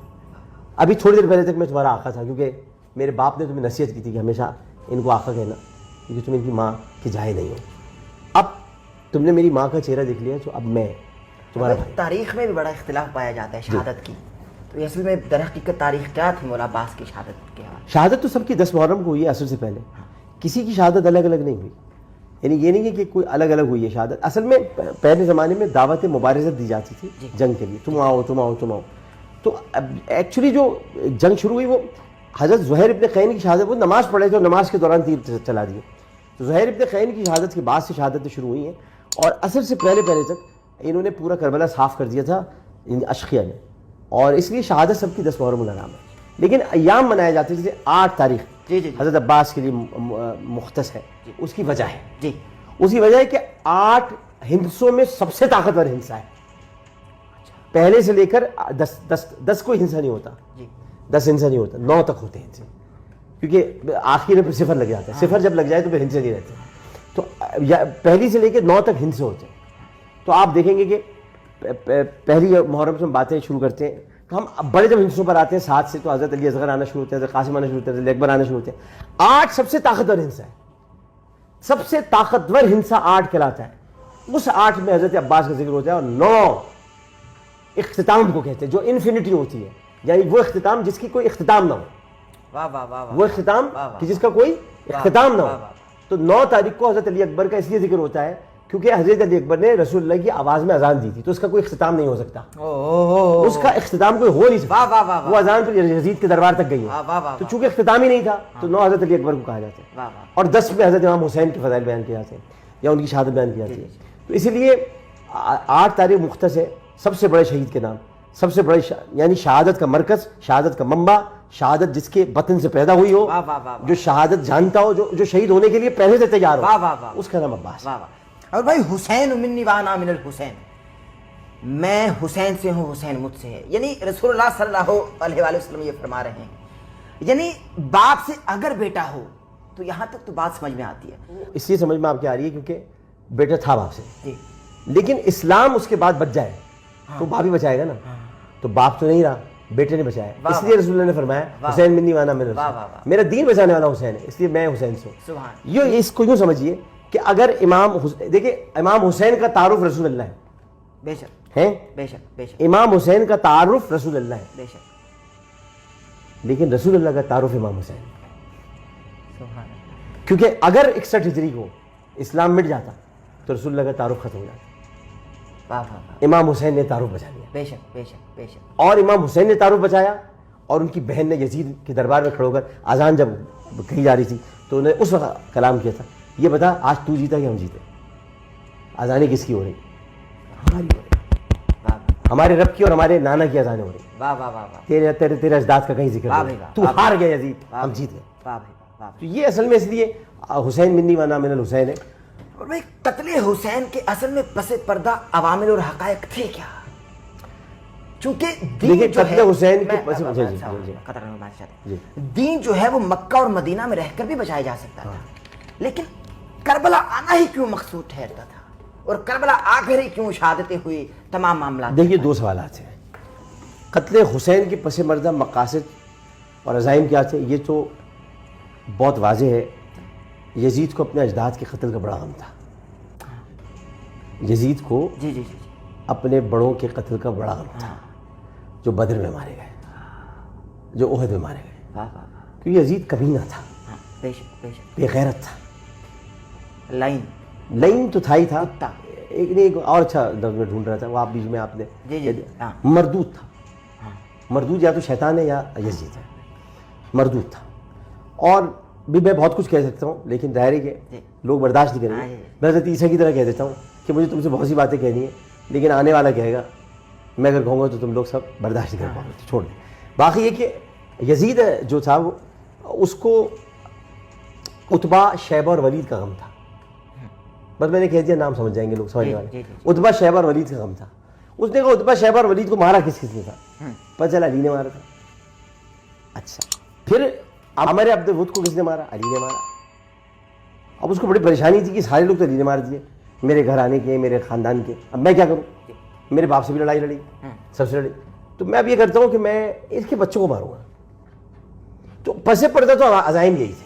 ابھی تھوڑی دیر پہلے تک میں تمہارا آقا تھا، کیونکہ میرے باپ نے تمہیں نصیحت کی تھی کہ ہمیشہ ان کو آقا کہنا، کیونکہ تم ان کی ماں کی جائے نہیں ہو. اب تم نے میری ماں کا چہرہ دیکھ لیا تو اب میں تمہارا بھائی. تاریخ میں بھی بڑا اختلاف پایا جاتا ہے شہادت کی، تو اصل میں در حقیقت تاریخ کیا تھی مولا عباس کی شہادت کے حوالے؟ شہادت تو سب کی 10 محرم کو ہوئی ہے، عصر سے پہلے. کسی کی شہادت الگ الگ نہیں ہوئی، یعنی یہ نہیں کہ کوئی الگ الگ ہوئی ہے شہادت. اصل میں پہلے زمانے میں دعوت مبارزت دی جاتی تھی جنگ کے لیے، تم آؤ تم آؤ تم آؤ. تو ایکچولی جو جنگ شروع ہوئی وہ حضرت زہیر ابن قین کی شہادت، وہ نماز پڑھے تھے اور نماز کے دوران تیر چلا دیے. تو زہیر ابن قین کی شہادت کے بعد سے شہادتیں شروع ہوئی ہیں، اور عصر سے پہلے تک انہوں نے پورا کربلا صاف کر دیا تھا اشقیہ نے، اور اس لیے شہادت سب کی 10 محرم الحرام ہے. لیکن ایام منائے جاتے ہیں، جیسے 8 تاریخ حضرت عباس کے لیے مختص ہے. اس کی وجہ ہے اس کی وجہ ہے کہ 8 ہندسوں میں سب سے طاقتور ہندسہ ہے. پہلے سے لے کر 10 کوئی ہندسہ نہیں ہوتا، 10 ہندسہ نہیں ہوتا، 9 تک ہوتے ہیں، کیونکہ آخر میں صفر لگ جاتا ہے. صفر جب لگ جائے تو پھر ہندسے نہیں رہتے. تو پہلی سے لے کے 9 تک ہندسے ہوتے ہیں. تو آپ دیکھیں گے کہ پہلی محرم سے ہم باتیں شروع کرتے ہیں تو ہم بڑے جب ہندسوں پر آتے ہیں 7 سے، تو حضرت علی اصغر آنا شروع ہوتے ہیں، حضرت قاسم آنا شروع ہوتے ہیں، حضرت اکبر آنا شروع ہوتے ہیں. 8 سب سے طاقتور ہندسہ ہے، سب سے طاقتور ہندسہ 8 کہلاتا ہے. اس 8 میں حضرت عباس کا ذکر ہوتا ہے، اور 9 اختتام کو کہتے ہیں، جو انفینٹی ہوتی ہے، یعنی وہ اختتام جس کی کوئی اختتام نہ ہو، وہ اختتام کہ جس کا کوئی اختتام نہ ہو. تو 9 تاریخ کو حضرت علی اکبر کا اس لیے ذکر ہوتا ہے کیونکہ حضرت علی اکبر نے رسول اللہ کی آواز میں اذان دی تھی، تو اس کا کوئی اختتام نہیں ہو سکتا. اس کا اختتام کوئی ہو نہیں سکتا، وہ اذان پھر یزید کے دربار تک گئی ہے. تو چونکہ اختتام ہی نہیں تھا تو 9 حضرت علی اکبر کو کہا جاتا ہے، اور 10 میں حضرت امام حسین کے فضائل بیان کیے جاتے ہیں یا ان کی شہادت بیان کی جاتی ہے. تو اسی لیے 8 تاریخ مختص ہے سب سے بڑے شہید کے نام، سب سے بڑے یعنی شہادت کا مرکز، شہادت کا منبع، شہادت جس کے بطن سے پیدا ہوئی ہو، جو شہادت جانتا ہو، جو شہید ہونے کے لیے پہلے سے تیار ہو، اس کا نام عباس. اور بھائی حسین منی وانا من الحسین، میں حسین سے ہوں حسین مجھ سے ہے، یعنی رسول اللہ صلی اللہ علیہ وآلہ وسلم یہ فرما رہے ہیں، یعنی باپ سے اگر بیٹا ہو تو یہاں تک تو بات سمجھ میں آتی ہے. اس لیے سمجھ میں آپ کی آ رہی ہے کیونکہ بیٹا تھا باپ سے، لیکن اسلام اس کے بعد بچ جائے تو باپ ہی بچائے گا نا. تو باپ تو نہیں رہا، بیٹے نے بچایا. اس لیے رسول اللہ نے فرمایا حسین منی وانا من الحسین، میرا دین بچانے والا حسین ہے، اس لیے میں حسین سے ہوں. یہ اس کو یوں سمجھیے کہ اگر دیکھیں امام حسین کا تعارف رسول اللہ ہے، بے شک ہے، بے شک بے شک، امام حسین کا تعارف رسول اللہ ہے، بے شک، لیکن رسول اللہ کا تعارف امام حسین. سبحان اللہ. کیونکہ اگر 61 ہجری کو اسلام مٹ جاتا تو رسول اللہ کا تعارف ختم ہو جاتا. واہ واہ واہ، امام حسین نے تعارف بچا لیا, بے شک بے شک بے شک. اور امام حسین نے تعارف بچایا, اور ان کی بہن نے یزید کے دربار میں کھڑے ہو کر اذان جب کہی جا رہی تھی تو انہوں نے اس وقت کلام کیا تھا, یہ بتا آج تو جیتا کہ ہم جیتے؟ اذانیں کس کی ہو رہی؟ ہماری ہو رہی, ہمارے رب کی اور ہمارے نانا کی اذانیں ہو رہی. واہ واہ واہ واہ تیرے اجداد کا کہیں ذکر واہ نہیں, بھائی تو واہ. ہار گیا یزید, ہم جیت گئے. واہ بھائی واہ. تو یہ اصل میں اس لیے حسین منی وانا من الحسین ہے. اور بھائی قتل حسین کے اصل میں پس پردہ عوامل اور حقائق تھے کیا؟ چونکہ دین دیکھیے جو قتل ہے حسین کے دین جو ہے وہ مکہ اور مدینہ میں رہ کر بھی بچایا جا سکتا تھا, لیکن کربلا آنا ہی کیوں مقصود ٹھہرتا تھا, اور کربلا آ کر ہی کیوں شہادتیں ہوئی تمام معاملات؟ دیکھیے دو سوالات ہیں. قتل حسین کے پس مردہ مقاصد اور عزائم کیا تھے یہ تو بہت واضح ہے. یزید کو اپنے اجداد کے قتل کا بڑا غم تھا. یزید کو جی جی جی اپنے بڑوں کے قتل کا بڑا غم تھا, جو بدر میں مارے گئے, جو احد میں مارے گئے. واہ واہ واہ. کیونکہ یزید کمینہ تھا, بے شک بے شک. بے غیرت تھا, لائن تو تھا ہی تھا. کتا. ایک اور اچھا لفظ میں ڈھونڈ رہا تھا, وہ آپ بیچ میں آپ نے جی جی ہاں. مردود تھا. مردود یا تو شیطان ہے یا یزید ہے, مردود تھا. اور بھی میں بہت کچھ کہہ سکتا ہوں لیکن ظاہر ہے کہ لوگ برداشت نہیں کریں گے. میں حضرت عیسیٰ کی طرح کہہ دیتا ہوں کہ مجھے تم سے بہت سی باتیں کہنی ہیں, لیکن آنے والا کہے گا, میں اگر کہوں گا تو تم لوگ سب برداشت نہیں کر پاؤ گے, چھوڑ دیں. باقی یہ کہ یزید جو تھا وہ اس کو عتبہ شیبہ اور ولید کا غم تھا. بس میں نے کہہ دیا, نام سمجھ جائیں گے لوگ, سمجھنے والے. عتبہ شیبہ اور ولید کا غم تھا. اس نے کہا عتبہ شیبہ اور ولید کو مارا کس نے تھا؟ پتہ چلا علی نے مارا تھا. اچھا پھر عامر عبد الود کو کس نے مارا؟ علی نے مارا. اب اس کو بڑی پریشانی تھی کہ سارے لوگ تو علی نے مار دیے, میرے گھر آنے کے, میرے خاندان کے, اب میں کیا کروں؟ میرے باپ سے بھی لڑائی لڑی, سب سے لڑی, تو میں اب یہ کرتا ہوں کہ میں اس کے بچوں کو ماروں گا. تو پس پردہ تو عزائم یہی تھے,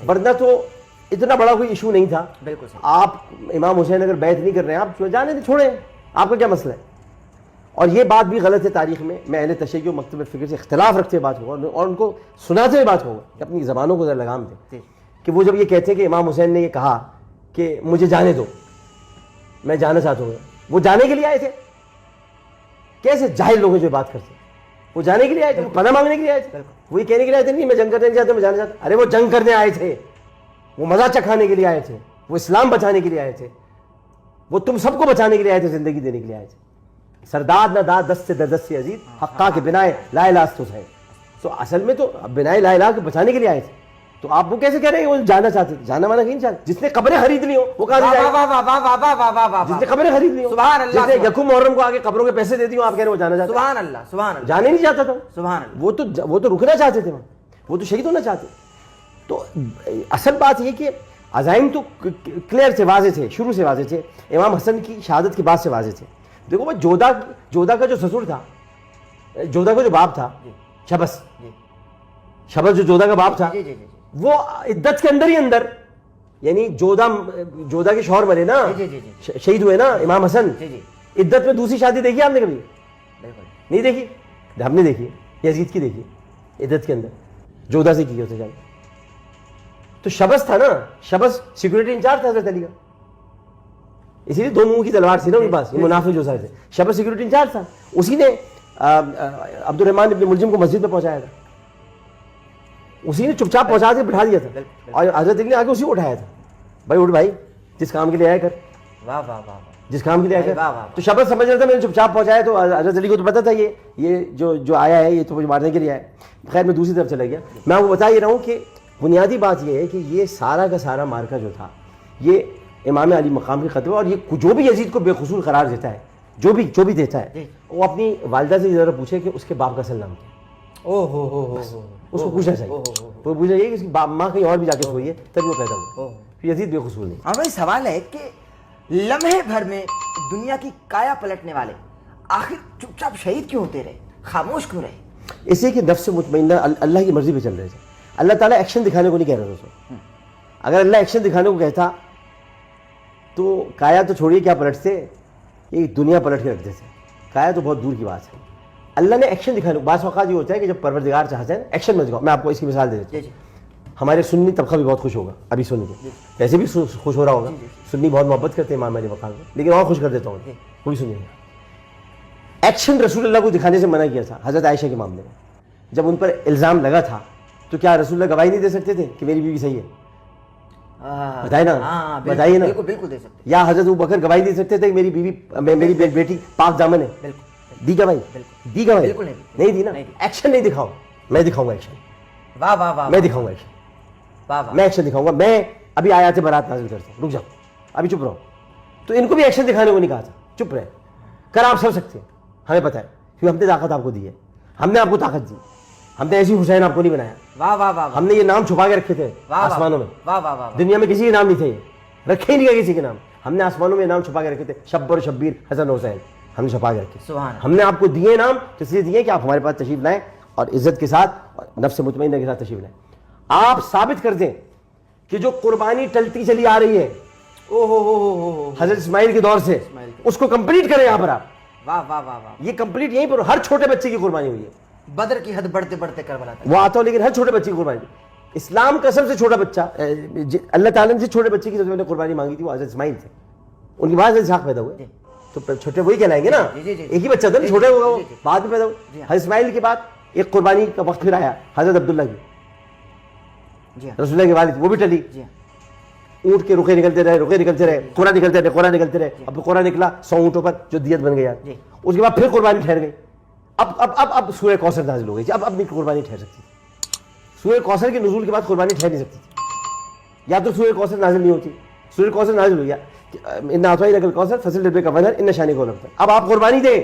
ورنہ تو اتنا بڑا کوئی ایشو نہیں تھا. آپ امام حسین اگر بیعت نہیں کر رہے ہیں, آپ جانے دیں, چھوڑیں, آپ کا کیا مسئلہ ہے؟ اور یہ بات بھی غلط ہے تاریخ میں. میں اہل تشیع و مکتب فکر سے اختلاف رکھتے ہوئے بات ہوگا اور ان کو سناتے ہوئے بات ہوگا کہ اپنی زبانوں کو ذرا لگام دیں, کہ وہ جب یہ کہتے ہیں کہ امام حسین نے یہ کہا کہ مجھے جانے دو, میں جانا چاہتا ہوں, وہ جانے کے لیے آئے تھے؟ کیسے جاہل لوگ ہیں جو بات کرتے ہیں؟ وہ جانے کے لیے آئے تھے, پناہ مانگنے کے لیے آئے تھے, وہ یہ کہنے کے لیے آئے تھے نہیں میں جنگ کرنے نہیں چاہتا, میں جانا چاہتا. ارے وہ جنگ کرنے آئے تھے, وہ مزہ چکھانے کے لیے آئے تھے, وہ اسلام بچانے کے لیے آئے تھے, وہ تم سب کو بچانے کے لیے آئے تھے, زندگی دینے کے لیے آئے تھے. سرداد نہ داد دست سے دست سے عزیز حقا کے بنائے لا الہ تو ہے. تو اصل میں تو بنائے لا الہ کے بچانے کے لیے آئے تھے. تو آپ وہ کیسے کہہ رہے ہیں وہ جانا چاہتے تھے؟ جانا مانا نہیں چاہتے. جس نے قبریں خرید لی ہو وہ کہاں جائے گا؟ جس نے قبریں خرید لی ہو, جس نے یکم محرم کو آگے قبروں کے پیسے دے دی ہو, آپ کہہ رہے ہیں وہ جانا چاہتے ہیں. سبحان اللہ سبحان اللہ. جانے نہیں چاہتا تھا سبحان اللہ. وہ تو رکنا چاہتے تھے, وہ تو شہید ہونا چاہتے. تو اصل بات یہ کہ عزائم تو کلیئر تھے, واضح تھے, شروع سے واضح تھے. امام حسن کی شہادت کے بعد سے واضح تھے. دیکھو بھائی جودہ کا جو سسر تھا, جودہ کا جو باپ تھا, شبس جو جودہ کا باپ تھا, وہ عدت کے اندر ہی اندر, یعنی جودہ کے شوہر مرے نا, شہید ہوئے نا امام حسن, عدت میں دوسری شادی دیکھی آپ نے کبھی؟ نہیں دیکھی. ہم نے دیکھی, یزید کی دیکھی, عدت کے اندر جودہ سے کی ہوتے شادی. تو شبس تھا نا, شبس سیکورٹی انچارج تھا حضرت علی کا, اسی لیے دو منہ کی تلوار تھی نا ان کے پاس, منافع جو سارے تھے. شبس سیکورٹی انچارج تھا, اسی نے عبد الرحمن ابن ملجم کو مسجد میں پہنچایا تھا, اسی نے چپ چاپ پہنچا کے بٹھا دیا تھا, اور حضرت علی نے آگے اسی کو اٹھایا تھا, بھائی اٹھ بھائی, جس کام کے لیے آیا کر, واہ واہ واہ, جس کام کے لیے آیا کر. تو شبس سمجھ رہا تھا میں نے چپ چاپ پہنچایا, تو حضرت علی کو تو پتا تھا یہ جو آیا ہے یہ تو مجھے مارنے کے لیے آیا. خیر میں دوسری طرف چلا گیا. میں آپ کو بتا ہی رہا ہوں کہ بنیادی بات یہ ہے کہ یہ سارا کا سارا مارکا جو تھا یہ امام علی مقام کے خطبہ, اور یہ جو بھی یزید کو بے قصور قرار دیتا ہے, جو بھی دیتا ہے, وہ اپنی والدہ سے ذرا پوچھے کہ اس کے باپ کا اصل نام کیا. اس کو پوچھنا چاہیے, وہ پوچھنا چاہیے کہ اس کی ماں کہیں اور بھی جا کے سوئی ہے تبھی وہ پیدا ہوا. یزید بے قصور نہیں. اور بھائی سوال ہے کہ لمحے بھر میں دنیا کی کایا پلٹنے والے آخر چپ چاپ شہید کیوں ہوتے رہے, خاموش کیوں رہے؟ اسے کہ نفس مطمئنہ اللہ کی مرضی پہ چل رہے تھے. اللہ تعالیٰ ایکشن دکھانے کو نہیں کہہ رہا تھا اس وقت. اگر اللہ ایکشن دکھانے کو کہتا تو کایا تو چھوڑیے کیا پلٹتے, یہ دنیا پلٹ کے رکھ دیتے. کایا تو بہت دور کی بات ہے. اللہ نے ایکشن دکھانے کو, بعض اوقات یہ ہوتا ہے کہ جب پروردگار چاہتے ہیں ایکشن میں دکھاؤ. میں آپ کو اس کی مثال دے دیتا ہوں. ہمارے سنی طبقہ بھی بہت خوش ہوگا ابھی سن کے, ویسے بھی خوش ہو رہا ہوگا, سنی بہت محبت کرتے ہیں امام علی مقام کو, لیکن اور خوش کر دیتا ہوں, وہ بھی سنیے. ایکشن رسول اللہ کو دکھانے سے منع کیا تھا حضرت عائشہ کے معاملے میں. جب ان پر الزام لگا تھا تو کیا رسول اللہ گواہی نہیں دے سکتے تھے کہ میری بیوی صحیح ہے؟ بتائے نا, بتائیے نا. بالکل دے سکتے. یا حضرت ابوبکر گواہی دے سکتے تھے کہ میری بیوی, میری بیٹی پاک دامن ہے؟ دی گواہی؟ دی گواہی نہیں دی نا. ایکشن نہیں دکھاؤ, میں دکھاؤں گا ایکشن. واہ واہ واہ, میں دکھاؤں گا ایکشن, میں ایکشن دکھاؤں گا. میں ابھی آیات برات نازل کرتا ہوں, رک جاؤ ابھی چپ رہو. تو ان کو بھی ایکشن دکھانے کو نہیں کہا تھا, چپ رہے. کر آپ سب سکتے ہیں, ہمیں پتہ ہے, کیونکہ ہم نے طاقت آپ کو دی ہے, ہم نے آپ کو طاقت دی, ہم نے ایسی حسین آپ کو نہیں بنایا. واہ واہ واہ, ہم نے یہ نام چھپا کے رکھے تھے آسمانوں میں. واہ واہ واہ, دنیا میں کسی کے نام نہیں تھے, رکھے ہی نہیں گئے کسی کے نام. ہم نے آسمانوں میں نام چھپا کے رکھے تھے, شبر شبیر حسن حسین, ہم نے چھپا کے رکھے. سبحان. ہم نے آپ کو دیے نام اس لیے دیے کہ آپ ہمارے پاس تشریف لائیں اور عزت کے ساتھ نفس مطمئنہ کے ساتھ تشریف لائیں. آپ ثابت کر دیں کہ جو قربانی ٹلتی چلی آ رہی ہے حضرت اسماعیل کے دور سے, اس کو کمپلیٹ کریں یہاں پر آپ. واہ واہ واہ واہ, یہ کمپلیٹ یہیں پر ہر چھوٹے بچے کی قربانی ہوئی ہے. بدر کی حد بڑھتے بڑھتے کربلا تک وہ آتا ہو, لیکن ہر چھوٹے بچے کی قربانی. اسلام کا سب سے چھوٹا بچہ, اللہ تعالیٰ نے سے چھوٹے بچے کی جو قربانی مانگی تھی وہ حضرت اسماعیل تھے. ان کے بعد حضرت اسحاق پیدا ہوئے, تو چھوٹے وہی کہلائیں گے نا. ایک ہی بچہ تھا نا, چھوٹے ہوگا وہ, بعد میں پیدا ہوئے. حضرت اسماعیل کے بعد ایک قربانی کا وقت پھر آیا حضرت عبداللہ کی, رسول اللہ کے والد, وہ بھی ٹلی. اونٹ کے رخے نکلتے رہے, رخے نکلتے رہے, قرآن نکلتے رہے, قرآن نکلتے رہے. اب قرآن نکلا 100 اونٹوں پر جو دیت بن گیا. اس کے بعد پھر قربانی ٹھہر گئی. اب سورہ کوثر نازل ہو گئی. اب نہیں قربانی ٹھہر سکتی. سورہ کوثر کے نزول کے بعد قربانی ٹھہر نہیں سکتی تھی, یا تو سورہ کوثر نازل نہیں ہوتی. سورہ کوثر نازل ہو گیا, ان اعطیناک الکوثر فصل ربک ونحر ان شانک هو الابتر. اب آپ قربانی دیں.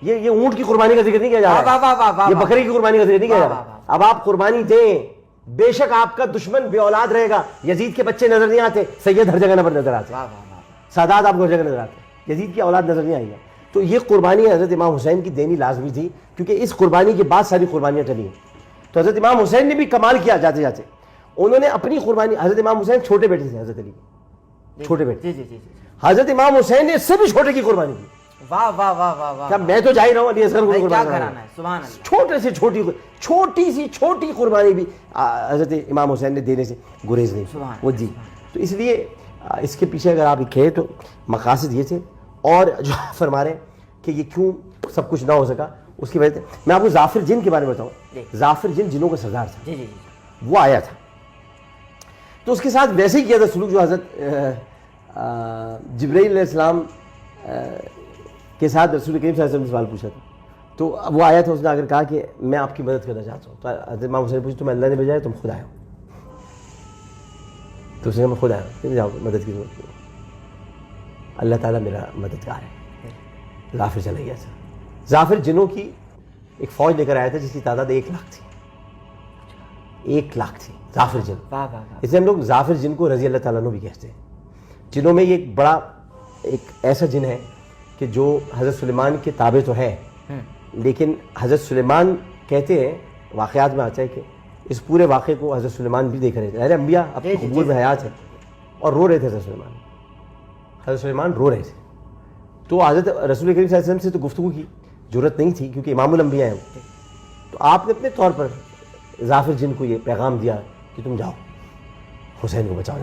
یہ اونٹ کی قربانی کا ذکر نہیں کیا جا رہا, یہ بکری کی قربانی کا ذکر نہیں کیا جا رہا. اب آپ قربانی دیں. بے شک آپ کا دشمن بے اولاد رہے گا. یزید کے بچے نظر نہیں آتے, سید ہر جگہ نظر آتے, سادات آپ کو ہر جگہ نظر آتے, یزید کی اولاد نظر نہیں آئی ہے. تو یہ قربانی حضرت امام حسین کی دینی لازمی تھی, کیونکہ اس قربانی کے بعد ساری قربانیاں چلی ہیں. تو حضرت امام حسین نے بھی کمال کیا جاتے جاتے. انہوں نے اپنی قربانی, حضرت امام حسین چھوٹے بیٹے تھے حضرت علی کے, چھوٹے بیٹے. حضرت امام حسین نے اس سے بھی چھوٹے کی قربانی کی. واہ واہ واہ واہ واہ, میں تو جا ہی رہا ہوں علی اصغر کو کیا کرانا ہے. سبحان اللہ. چھوٹے سے چھوٹی سی چھوٹی قربانی بھی حضرت امام حسین نے دینے سے گریز نہیں. وہ جی, تو اس لیے اس کے پیچھے اگر آپ لکھیں تو مقاصد یہ تھے. اور جو فرما رہے ہیں کہ یہ کیوں سب کچھ نہ ہو سکا, اس کی وجہ سے میں آپ کو ظافر جن کے بارے میں بتاؤں. ظافر جن جنوں کا سردار تھا, وہ آیا تھا, تو اس کے ساتھ ویسے ہی کیا تھا سلوک جو حضرت جبرائیل علیہ السلام کے ساتھ رسول کریم صلی اللہ علیہ وسلم نے سوال پوچھا تھا. تو وہ آیا تھا, اس نے اگر کہا کہ میں آپ کی مدد کرنا چاہتا ہوں, تو حضرت امام حسین نے پوچھا تمہیں اللہ نے بھیجا ہے, تم خود آئے ہو؟ تو اس نے کہا میں خود آیا ہوں, جاؤ مدد کی ضرورت نہیں, اللہ تعالیٰ میرا مددگار ہے. ظافر چلا گیا تھا. ظافر جنوں کی ایک فوج لے کر آیا تھا جس کی تعداد 1 لاکھ تھی. 1 لاکھ تھی ظافر جن. اس لیے ہم لوگ ظافر جن کو رضی اللہ تعالیٰ عنہ بھی کہتے ہیں. جنوں میں یہ ایک بڑا ایک ایسا جن ہے کہ جو حضرت سلیمان کے تابع تو ہے, لیکن حضرت سلیمان کہتے ہیں, واقعات میں آتا ہے کہ اس پورے واقعے کو حضرت سلیمان بھی دیکھ رہے تھے. انبیاء اپنے قبور میں حیات ہیں اور رو رہے تھے. حضرت سلیمان رو رہے تھے. تو حضرت رسول کریم صلی اللہ علیہ وسلم سے تو گفتگو کی ضرورت نہیں تھی, کیونکہ امام الانبیاء ہیں وہ. تو آپ نے اپنے طور پر ظافر جن کو یہ پیغام دیا کہ تم جاؤ حسین کو بچاؤ,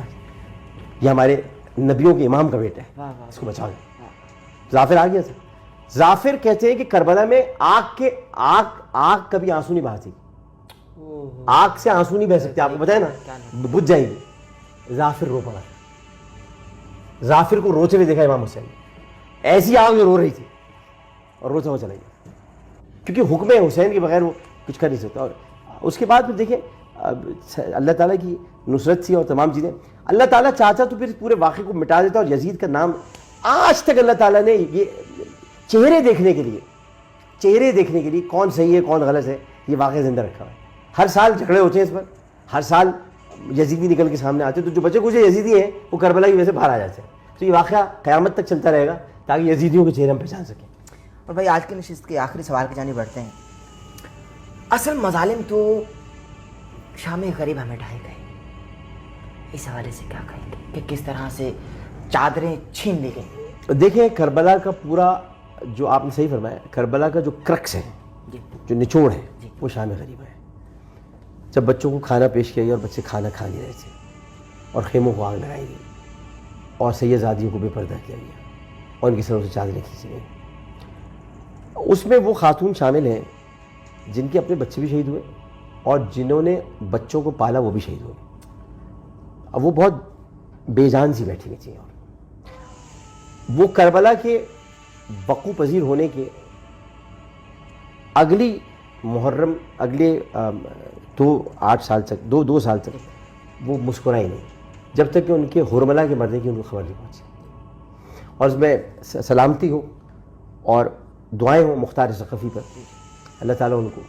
یہ ہمارے نبیوں کے امام کا بیٹا ہے, اس کو بچاؤ. ظافر آ گیا تھا. ظافر کہتے ہیں کہ کربلا میں آگ کبھی آنسو نہیں بہاتی. آگ سے آنسو نہیں بہ سکتے, آپ کو بتائیں نا, بجھ جائیں گے. ظافر رو پڑا. ظافر کو روتے ہوئے دیکھا امام حسین نے, ایسی آگ جو رو رہی تھی, اور روتا ہوا چلا گیا, کیونکہ حکم حسین کے بغیر وہ کچھ کر نہیں سکتا. اور اس کے بعد پھر دیکھیں اللہ تعالیٰ کی نصرت تھی اور تمام چیزیں. اللہ تعالیٰ چاہتا تو پھر پورے واقعے کو مٹا دیتا, اور یزید کا نام آج تک اللہ تعالیٰ نے یہ چہرے دیکھنے کے لیے کون صحیح ہے کون غلط ہے, یہ واقعہ زندہ رکھا ہوا ہے. ہر سال جھگڑے ہوتے ہیں اس پر, ہر سال یزیدی نکل کے سامنے آتے ہیں. تو جو بچے کچھ یزیدی ہیں وہ کربلا کی وجہ سے باہر آ جاتے ہیں. تو یہ واقعہ قیامت تک چلتا رہے گا تاکہ یزیدیوں کے چہرے ہم پہچان سکیں. اور بھائی آج کی نشست کے آخری سوال کی جانب بڑھتے ہیں. اصل مظالم تو شام غریب ہمیں ڈھائے گئے, اس حوالے سے کیا کہیں گے کہ کس طرح سے چادریں چھین لی گئیں؟ دیکھیں کربلا کا پورا جو آپ نے صحیح فرمایا, کربلا کا جو کرکس ہے, جو نچوڑ ہے, وہ شام غریب ہے. جب بچوں کو کھانا پیش کیا گیا اور بچے کھانا کھا نہیں رہے تھے اور خیموں کو آگ لگائی گئی اور سید زادیوں کو بے پردہ کیا گیا اور ان کی سروں سے چادریں کھینچی گئیں، اس میں وہ خاتون شامل ہیں جن کے اپنے بچے بھی شہید ہوئے اور جنہوں نے بچوں کو پالا وہ بھی شہید ہوئے۔ اب وہ بہت بے جان سی بیٹھی ہوئی تھیں، اور وہ کربلا کے وقوع پذیر ہونے کے اگلی محرم اگلے 2 سال تک وہ مسکرائی نہیں جب تک کہ ان کے حرملہ کے مرنے کی ان کو خبر نہیں پہنچی۔ اور اس میں سلامتی ہو اور دعائیں ہوں مختار ثقفی پر، اللہ تعالیٰ ان کو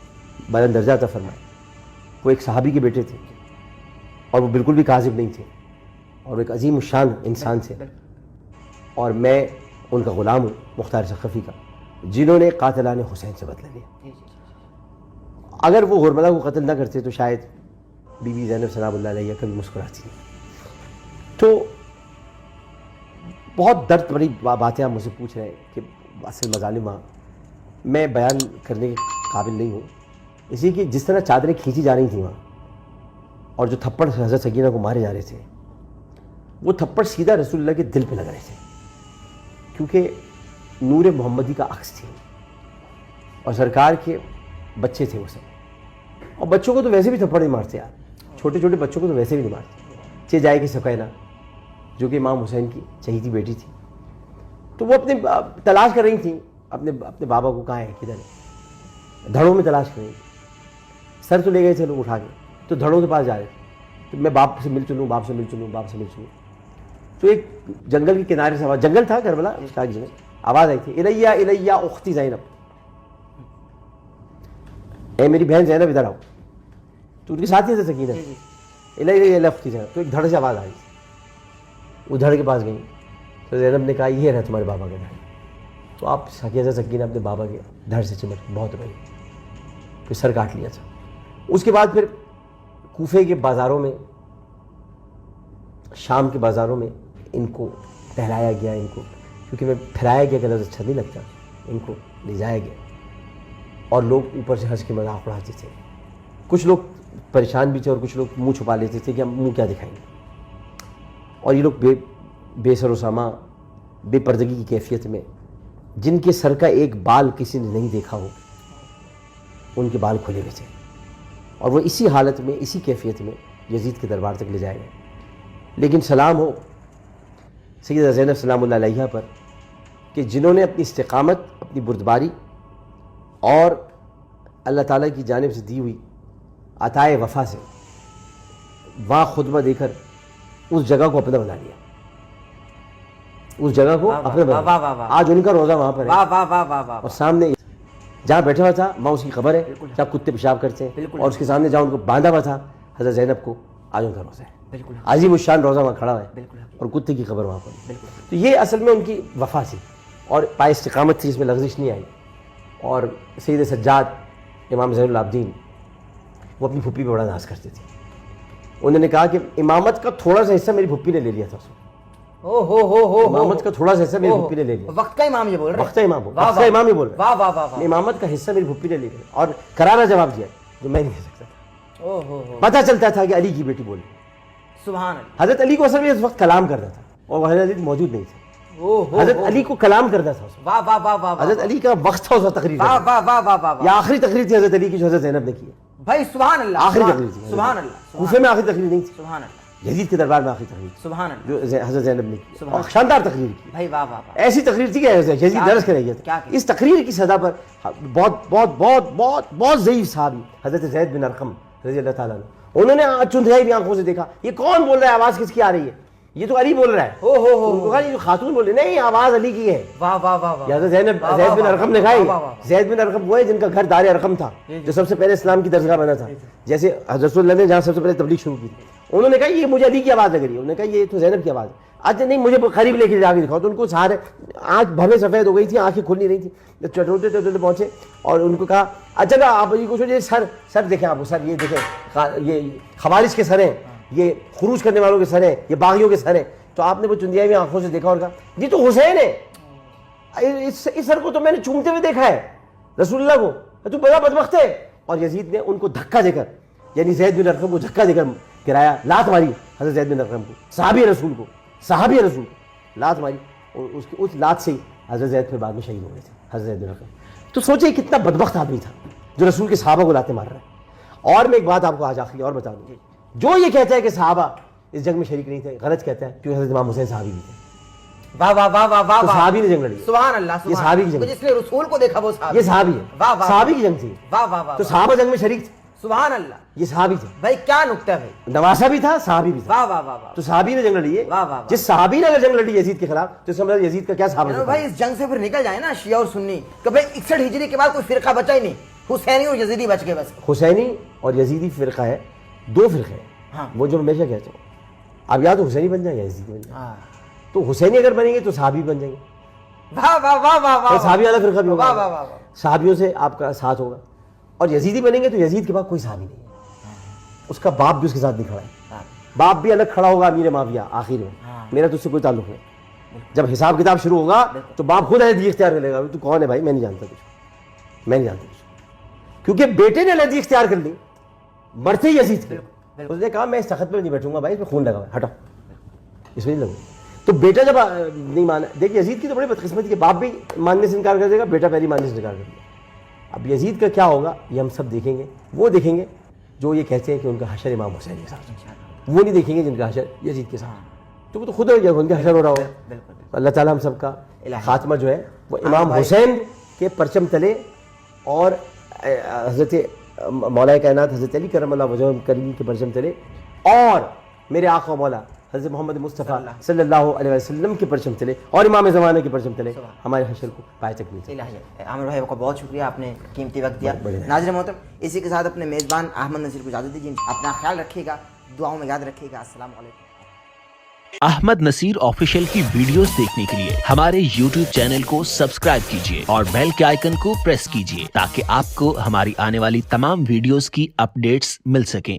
بلند درجہ عطا فرمائے۔ وہ ایک صحابی کے بیٹے تھے اور وہ بالکل بھی کاذب نہیں تھے اور ایک عظیم الشان انسان تھے، اور میں ان کا غلام ہوں مختار ثقفی کا، جنہوں نے قاتلان حسین سے بدلہ لیا۔ اگر وہ حرملہ کو قتل نہ کرتے تو شاید بی بی زینب سلام اللہ علیہ کبھی مسکراتی نہیں۔ تو بہت درد بڑی باتیں آپ مجھ سے پوچھ رہے ہیں کہ اصل مظالم میں بیان کرنے کے قابل نہیں ہوں، اسی کہ جس طرح چادریں کھینچی جا رہی تھیں وہاں اور جو تھپڑ حضرت سکینہ کو مارے جا رہے تھے، وہ تھپڑ سیدھا رسول اللہ کے دل پہ لگ رہے تھے، کیونکہ نور محمدی کا عکس تھی اور سرکار کے بچے تھے وہ سب۔ اور بچوں کو تو ویسے بھی تھپڑ نہیں مارتے یار، چھوٹے چھوٹے بچوں کو تو ویسے بھی نہیں مارتے۔ چہ جائے کہ سکینہ جو کہ امام حسین کی چہیتی بیٹی تھی، تو وہ اپنے تلاش کر رہی تھیں اپنے بابا کو، کہاں ہے کدھر ہے، دھڑوں میں تلاش کر رہی تھیں۔ سر تو لے گئے تھے لوگ اٹھا کے، تو دھڑوں کے پاس جا رہے تھے کہ میں باپ سے مل چلوں، باپ سے مل چلوں، باپ سے مل چلوں۔ تو ایک جنگل کے کنارے سے آواز، جنگل تھا کربلا میں، آواز آئی تھی، الیہ الیہ اختی زینب، اے میری بہن زینب ادھر آؤ۔ تو ان کے ساتھی تھے سکینہ، الیہ الیہ اختی زینب۔ تو ایک دھڑ سے آواز آئی، وہ دھڑ کے پاس گئی تو زینب نے کہا یہ رہا تمہارے بابا کا دھڑ۔ تو آپ سکینہ اپنے بابا کے دھڑ سے چمٹ بہت روئی، پھر سر کاٹ لیا تھا۔ اس کے بعد پھر کوفے کے بازاروں میں، شام کے بازاروں میں ان کو پھیلایا گیا، ان کو کیونکہ میں پھیلایا گیا کہ لفظ اچھا نہیں لگتا، ان کو لے جایا گیا اور لوگ اوپر سے ہنس کے مذاق اڑاتے تھے۔ کچھ لوگ پریشان بھی تھے اور کچھ لوگ منہ چھپا لیتے تھے کہ ہم منہ کیا دکھائیں گے، اور یہ لوگ بے سر و ساما، بے پردگی کی کیفیت میں، جن کے سر کا ایک بال کسی نے نہیں دیکھا ہو، ان کے بال کھلے ہوئے تھے، اور وہ اسی حالت میں، اسی کیفیت میں یزید کے دربار تک لے جائے گئے۔ لیکن سلام ہو سیدہ زینب سلام اللہ علیہا پر کہ جنہوں نے اپنی استقامت، اپنی بردباری اور اللہ تعالیٰ کی جانب سے دی ہوئی عطائے وفا سے وہاں خطبہ دے کر اس جگہ کو اپنا بنا لیا، اس جگہ کو اپنا بنا لیا۔ آج ان کا روزہ وہاں پر ہے، اور سامنے جہاں بیٹھا ہوا تھا وہاں اس کی قبر ہے جہاں کتے پیشاب کرتے ہیں، اور اس کے سامنے جہاں ان کو باندھا ہوا تھا حضرت زینب کو، آج ان کا روزہ ہے، عظیم الشان روزہ وہاں کھڑا ہے اور کتے کی قبر وہاں پر۔ تو یہ اصل میں ان کی وفا تھی اور پائے استقامت تھی، اس میں لغزش نہیں آئی۔ اور سید سجاد امام زین العابدین وہ اپنی پھپھی پہ بڑا ناز کرتے تھے، انہوں نے کہا کہ امامت کا تھوڑا سا حصہ میری پھپھی نے لے لیا تھا، امامت کا تھوڑا سا حصہ میری پھپھی نے لے لیا، وقت کا امام یہ بول رہے ہیں، وقت کا امام ہی بول رہا ہے، امامت کا حصہ میری پھپھی نے لے لیا، اور کرارا جواب دیا جو میں نہیں کہہ سکتا تھا۔ پتہ چلتا تھا کہ علی کی بیٹی بولی، سبحان اللہ۔ حضرت علی کو اصل میں اس وقت کلام کرتا تھا اور وہ حضرت علی موجود نہیں تھے، حضرت علی کو کلام کرتا تھا، حضرت علی کا وقت تھا اس تقریر، یہ آخری تقریر تھی حضرت علی کی جو حضرت زینب نے کی ہے بھائی، سبحان اللہ، آخری تقریر تھی، سبحان اللہ، کوفے میں آخری تقریر نہیں تھی، سبحان اللہ، یزید کے دربار میں آخری تقریر تھی سبحان اللہ، جو حضرت زینب نے کی، اور شاندار تقریر کی بھائی، واہ واہ واہ، ایسی تقریر تھی کہ یزید درس کرے گیا۔ اس تقریر کی صدا پر بہت بہت بہت بہت بہت ضعیف صحابی حضرت زید بن ارقم رضی اللہ تعالیٰ عنہ، انہوں نے چندھیائی بھی آنکھوں سے دیکھا یہ کون بول رہا ہے، آواز کس کی آ رہی ہے، یہ تو علی بول رہا ہے، ان کو کہا یہ جو خاتون بول رہی ہے، نہیں آواز علی کی ہے۔ واہ واہ واہ واہ، حضرت زید بن ارقم نے کہا، زید بن ارقم وہ ہے جن کا گھر دار ارقم تھا، جو سب سے پہلے اسلام کی درسگاہ بنا تھا، جیسے حضرت رسول اللہ نے جہاں سب سے پہلے تبلیغ شروع کی تھی۔ انہوں نے کہا یہ مجھے علی کی آواز لگ رہی ہے، انہوں نے کہا یہ تو زینب کی آواز ہے۔ اچھا نہیں، مجھے قریب لے کے جا کے دکھاؤ، تو ان کو سارے آنکھ بھویں سفید ہو گئی تھی، آنکھیں کھل نہیں رہی تھی، چٹوٹے چٹوٹے پہنچے اور ان کو کہا اچھا آپ یہ کچھ سر دیکھیں، آپ سر یہ دیکھیں، یہ خوارج کے سر ہیں، یہ خروج کرنے والوں کے سر ہیں، یہ باغیوں کے سر ہیں۔ تو آپ نے وہ چندیائی میں آنکھوں سے دیکھا اور کہا یہ تو حسین ہے، اس سر کو تو میں نے چومتے ہوئے دیکھا ہے رسول اللہ کو، تو بڑا بدبخت ہے۔ اور یزید نے ان کو دھکا دے کر یعنی زید بن ارقم کو دھکا دے کر گرایا, لات ماری حضرت زید بن ارقم کو, صحابی رسول کو لات ماری, اور اس لات سے ہی حضرت زید پھر بعد میں شہید ہو گئے تھے, حضرت زید بن ارقم. تو سوچیں کتنا بدبخت آدمی تھا جو رسول کے صحابہ کو لاتے مار رہا ہے. اور میں ایک بات آپ کو آج آخری اور بتا دوں, جو یہ کہتا ہے کہ صحابہ اس جنگ میں شریک نہیں تھے, غلط کہتا ہے, کیونکہ حضرت امام حسین صحابی بھی تھے. واہ واہ واہ واہ واہ, صحابی نے جنگ لڑی, سبحان اللہ, یہ صحابی کی جنگ, جس نے رسول کو دیکھا وہ صحابی, یہ صحابی ہے, واہ واہ, صحابی کی جنگ تھی. واہ واہ واہ, تو صحابہ جنگ میں شریک تھے, سبحان اللہ, یہ صحابی تھے. بھائی کیا نکتہ ہے, نواسا بھی تھا, صحابی بھی تھا. واہ واہ واہ واہ, تو صحابی نے جنگ لڑی ہے. واہ واہ, جس صحابی نے اگر جنگ لڑی یزید کے خلاف تو اس کا مطلب یزید کا کیا صحابہ. بھائی اس جنگ سے پھر نکل جائے نا شیعہ اور سنی کہ بھائی 61 ہجری کے بعد کوئی فرقہ بچا ہی نہیں, حسینی اور یزیدی بچ گئے بس. حسینی اور یزیدی فرقہ ہے, دو فرقے ہیں, وہ جو ہمیشہ کہتا ہوں, اب یا تو حسینی بن جائیں یا یزیدی بن جائیں. تو حسینی اگر بنیں گے تو صحابی بن جائیں گے, واہ واہ واہ واہ واہ, صحابی والا فرقہ بھی واہ واہ ہوگا, واہ, صحابیوں سے آپ کا ساتھ ہوگا. اور یزیدی بنیں گے تو یزید کے بعد کوئی صحابی نہیں ہے, اس کا باپ بھی اس کے ساتھ نہیں کھڑا ہے, باپ بھی الگ کھڑا ہوگا امیر معاویہ آخر میں, میرا تو اس سے کوئی تعلق نہیں. جب حساب کتاب شروع ہوگا تو باپ خود علیحدگی اختیار کر لے گا, تو کون ہے بھائی, میں نہیں جانتا کچھ, میں نہیں جانتا کچھ, کیونکہ بیٹے نے علیحدگی اختیار کر لی مرتے یزید کے. اس نے کہا میں اس تخت پہ نہیں بیٹھوں گا بھائی, اس میں خون لگا ہوا ہے, ہٹا اس میں نہیں لگوں. تو بیٹا جب نہیں مانا, دیکھیے یزید کی تو بڑی بدقسمتی کہ باپ بھی ماننے سے انکار کر دے گا, بیٹا پہلی ماننے سے انکار کر دے گا. اب یزید کا کیا ہوگا یہ ہم سب دیکھیں گے. وہ دیکھیں گے جو یہ کہتے ہیں کہ ان کا حشر امام حسین کے ساتھ, وہ نہیں دیکھیں گے جن کا حشر یزید کے ساتھ, تو وہ تو خود ہو گیا, ان کا حشر ہو رہا ہوگا. اللہ تعالیٰ ہم سب کا خاتمہ جو ہے وہ امام حسین کے پرچم تلے اور حضرت مولا کائنات حضرت علی کرم اللہ وجہہ کریم کے پرچم تلے اور میرے آقا مولا حضرت محمد مصطفیٰ صلی اللہ علیہ وسلم کے پرچم تلے اور امام زمانے کے پرچم تلے ہمارے حشر کو پائے تک نہیں. عامر بھائی کا بہت شکریہ, آپ نے قیمتی وقت دیا. ناظرین محترم, اسی کے ساتھ اپنے میزبان احمد نصیر کو اجازت دیجیے, اپنا خیال رکھیے گا, دعاؤں میں یاد رکھیے گا. السلام علیکم. احمد نصیر آفیشیل کی ویڈیوز دیکھنے کے لیے ہمارے YouTube چینل کو سبسکرائب کیجیے اور بیل کے آئیکن کو پریس کیجیے تاکہ آپ کو ہماری آنے والی تمام ویڈیوز کی اپڈیٹس مل سکیں.